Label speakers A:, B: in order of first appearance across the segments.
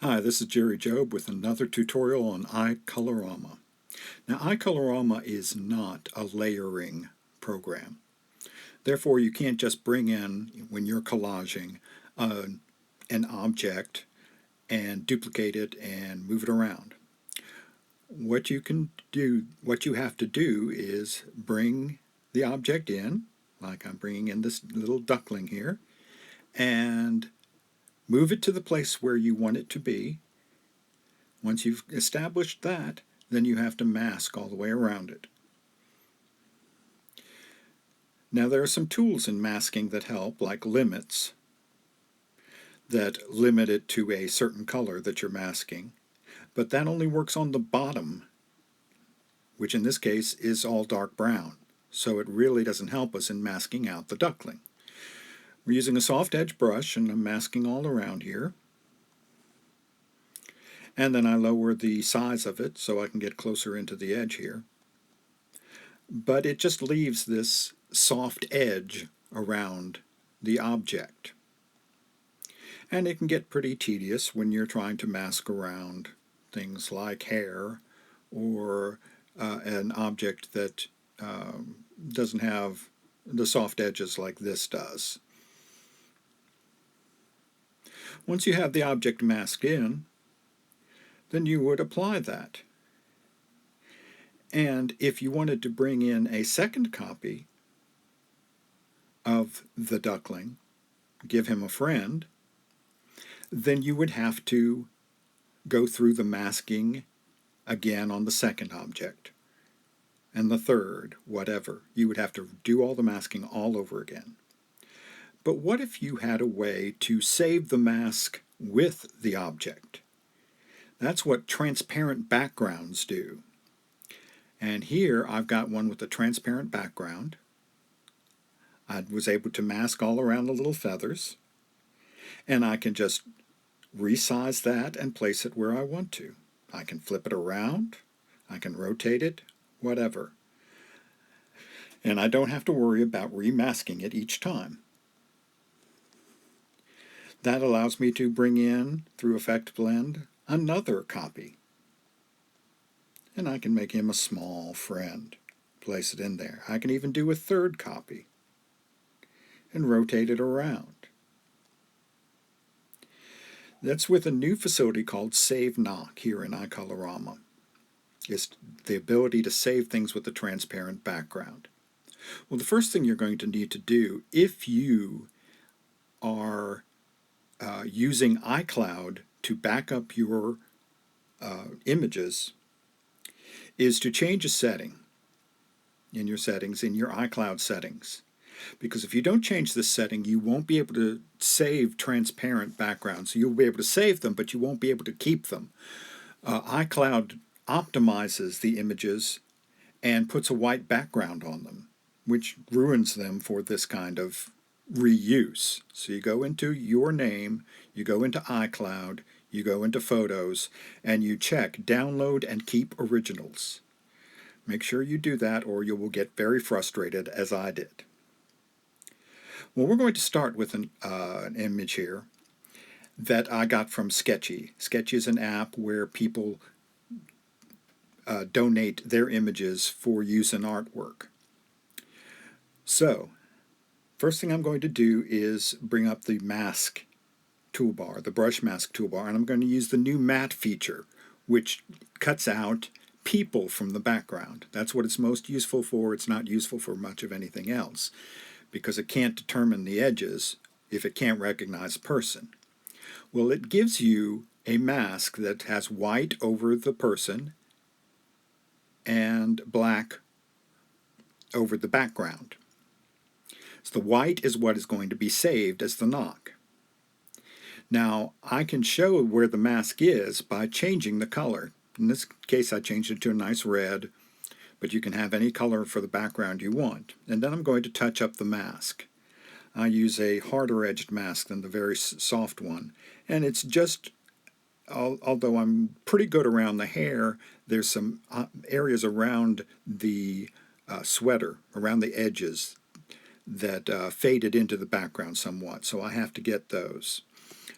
A: Hi, this is Jerry Job with another tutorial on iColorama. Now, iColorama is not a layering program. Therefore, you can't just bring in, when you're collaging, an object and duplicate it and move it around. What you have to do is bring the object in, like I'm bringing in this little duckling here, and move it to the place where you want it to be. Once you've established that, then you have to mask all the way around it. Now there are some tools in masking that help, like limits, that limit it to a certain color that you're masking, but that only works on the bottom, which in this case is all dark brown, so it really doesn't help us in masking out the duckling. We're using a soft edge brush and I'm masking all around here. And then I lower the size of it so I can get closer into the edge here. But it just leaves this soft edge around the object. And it can get pretty tedious when you're trying to mask around things like hair or an object that doesn't have the soft edges like this does. Once you have the object masked in, then you would apply that. And if you wanted to bring in a second copy of the duckling, give him a friend, then you would have to go through the masking again on the second object, and the third, whatever. You would have to do all the masking all over again. But what if you had a way to save the mask with the object? That's what transparent backgrounds do. And here I've got one with a transparent background. I was able to mask all around the little feathers, and I can just resize that and place it where I want to. I can flip it around, I can rotate it, whatever. And I don't have to worry about remasking it each time. That allows me to bring in, through Effect Blend, another copy. And I can make him a small friend. Place it in there. I can even do a third copy and rotate it around. That's with a new facility called Save Knock here in iColorama. It's the ability to save things with a transparent background. Well, the first thing you're going to need to do, if you are using iCloud to back up your images, is to change a setting in your settings, in your iCloud settings. Because if you don't change this setting, you won't be able to save transparent backgrounds. So you'll be able to save them, but you won't be able to keep them. iCloud optimizes the images and puts a white background on them, which ruins them for this kind of reuse. So you go into your name, you go into iCloud, you go into Photos, and you check Download and Keep Originals. Make sure you do that or you will get very frustrated, as I did. Well, we're going to start with an image here that I got from Sketchy. Sketchy is an app where people donate their images for use in artwork. So, first thing I'm going to do is bring up the mask toolbar, the brush mask toolbar, and I'm going to use the new matte feature, which cuts out people from the background. That's what it's most useful for. It's not useful for much of anything else, because it can't determine the edges if it can't recognize a person. Well, it gives you a mask that has white over the person and black over the background. So the white is what is going to be saved as the knock. Now, I can show where the mask is by changing the color. In this case, I changed it to a nice red, but you can have any color for the background you want. And then I'm going to touch up the mask. I use a harder edged mask than the very soft one, and it's just, although I'm pretty good around the hair, there's some areas around the sweater, around the edges, that faded into the background somewhat, so I have to get those.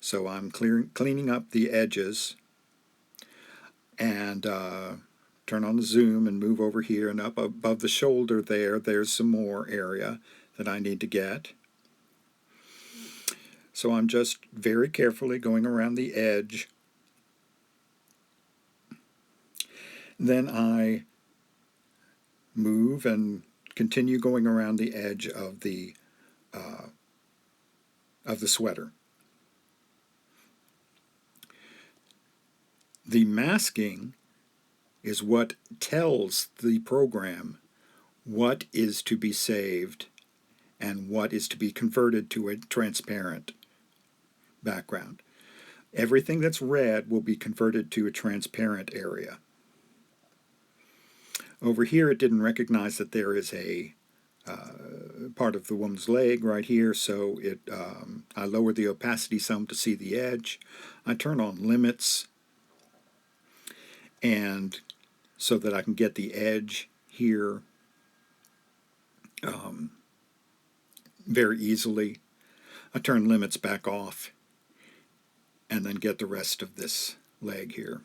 A: So I'm cleaning up the edges, and turn on the zoom and move over here, and up above the shoulder there's some more area that I need to get. So I'm just very carefully going around the edge. Then I move and continue going around the edge of the sweater. The masking is what tells the program what is to be saved and what is to be converted to a transparent background. Everything that's red will be converted to a transparent area. Over here, it didn't recognize that there is a part of the woman's leg right here, so I lowered the opacity some to see the edge. I turn on limits, and so that I can get the edge here very easily. I turn limits back off and then get the rest of this leg here.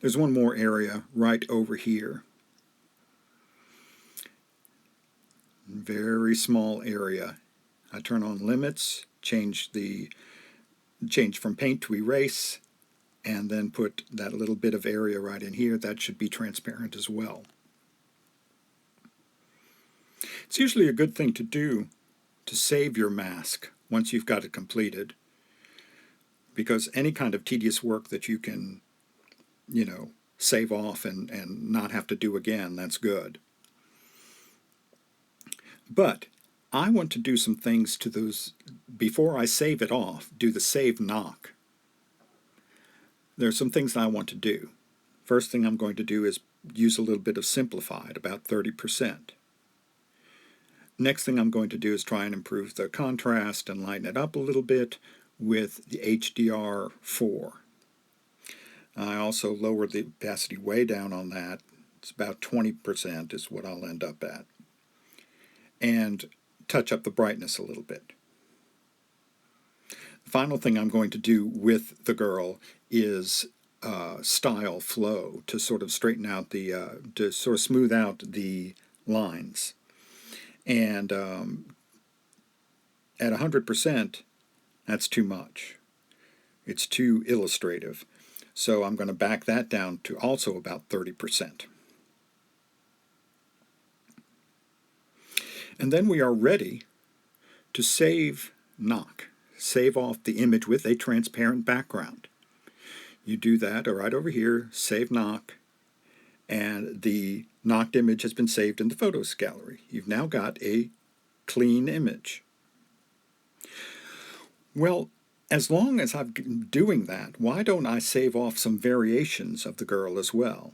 A: There's one more area right over here. Very small area. I turn on limits, change from paint to erase, and then put that little bit of area right in here. That should be transparent as well. It's usually a good thing to do to save your mask once you've got it completed, because any kind of tedious work that you can, save off and not have to do again, that's good. But I want to do some things to those before I save it off, do the save knock. There are some things that I want to do. First thing I'm going to do is use a little bit of simplified, about 30%. Next thing I'm going to do is try and improve the contrast and lighten it up a little bit with the HDR4. I also lowered the opacity way down on that. It's about 20% is what I'll end up at. And touch up the brightness a little bit. The final thing I'm going to do with the girl is style flow to sort of straighten out to sort of smooth out the lines. And at 100%, that's too much. It's too illustrative. So I'm going to back that down to also about 30%. And then we are ready to save knock. Save off the image with a transparent background. You do that right over here, save knock, and the knocked image has been saved in the photos gallery. You've now got a clean image. Well, as long as I'm doing that, why don't I save off some variations of the girl as well?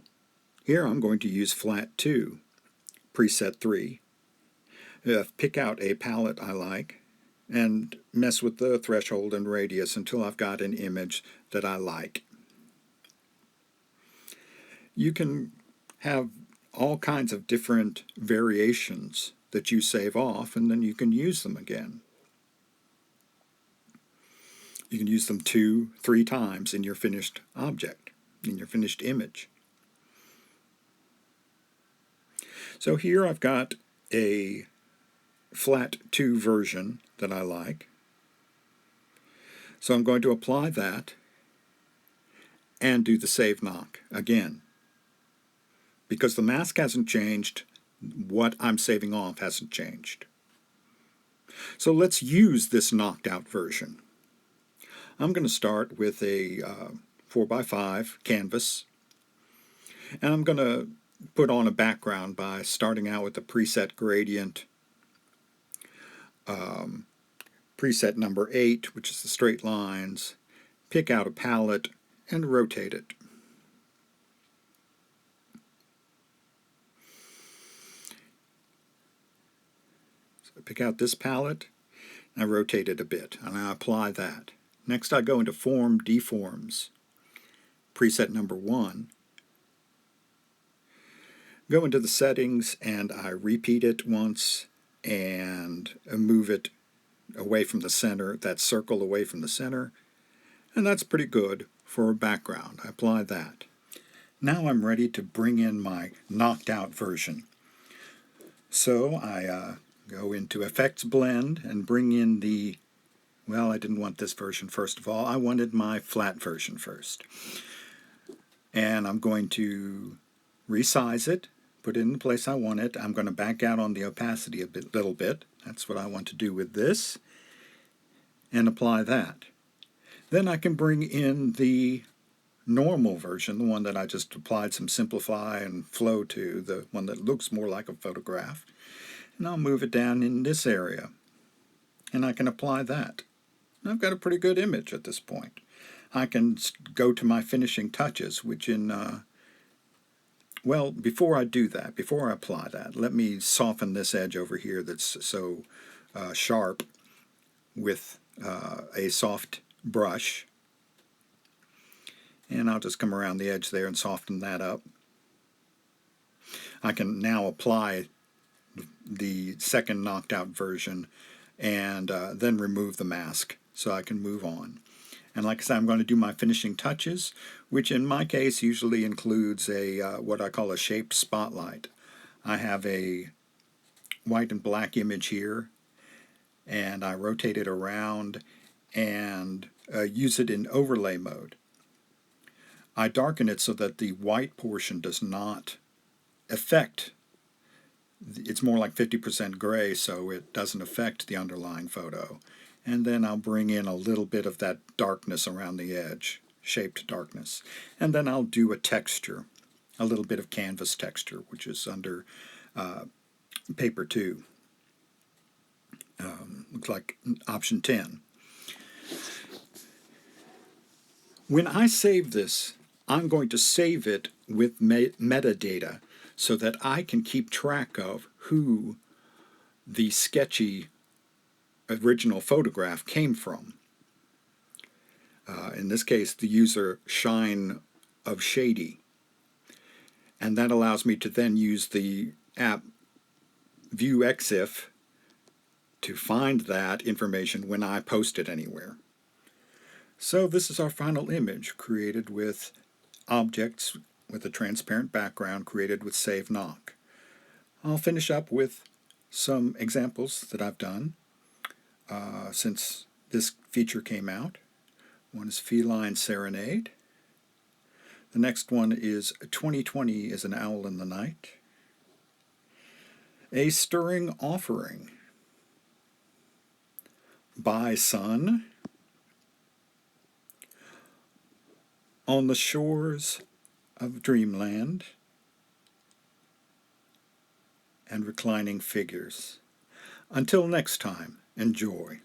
A: Here I'm going to use Flat 2, Preset 3. Pick out a palette I like and mess with the threshold and radius until I've got an image that I like. You can have all kinds of different variations that you save off, and then you can use them again. You can use them 2-3 times in your finished object, in your finished image. So here I've got a Flat 2 version that I like. So I'm going to apply that and do the save knock again. Because the mask hasn't changed, what I'm saving off hasn't changed. So let's use this knocked out version. I'm going to start with a 4x5 canvas, and I'm going to put on a background by starting out with the preset gradient, preset number 8, which is the straight lines, pick out a palette and rotate it. So pick out this palette, and I rotate it a bit, and I apply that. Next I go into Form Deforms, preset number 1. go into the settings and I repeat it once and move it away from the center, that circle away from the center, and that's pretty good for a background. I apply that. Now I'm ready to bring in my knocked out version. So I go into Effects Blend and bring in the, well, I didn't want this version first of all. I wanted my flat version first. And I'm going to resize it, put it in the place I want it. I'm going to back out on the opacity a little bit. That's what I want to do with this. And apply that. Then I can bring in the normal version, the one that I just applied some simplify and flow to, the one that looks more like a photograph. And I'll move it down in this area. And I can apply that. And I've got a pretty good image at this point. I can go to my finishing touches, which well, before I do that, before I apply that, let me soften this edge over here that's so sharp with a soft brush. And I'll just come around the edge there and soften that up. I can now apply the second knocked out version and then remove the mask so I can move on. And like I said, I'm going to do my finishing touches, which in my case usually includes a what I call a shaped spotlight. I have a white and black image here, and I rotate it around and use it in overlay mode. I darken it so that the white portion does not affect, it's more like 50% gray, so it doesn't affect the underlying photo. And then I'll bring in a little bit of that darkness around the edge, shaped darkness. And then I'll do a texture, a little bit of canvas texture, which is under paper 2. Looks like option 10. When I save this, I'm going to save it with metadata so that I can keep track of who the sketchy original photograph came from. In this case, the user Shine of Shady. And that allows me to then use the app View EXIF to find that information when I post it anywhere. So this is our final image, created with objects with a transparent background, created with Save Knock. I'll finish up with some examples that I've done since this feature came out. One is Feline Serenade. The next one is 2020 is an Owl in the Night. A Stirring Offering. By Sun. On the Shores of Dreamland. And Reclining Figures. Until next time, enjoy.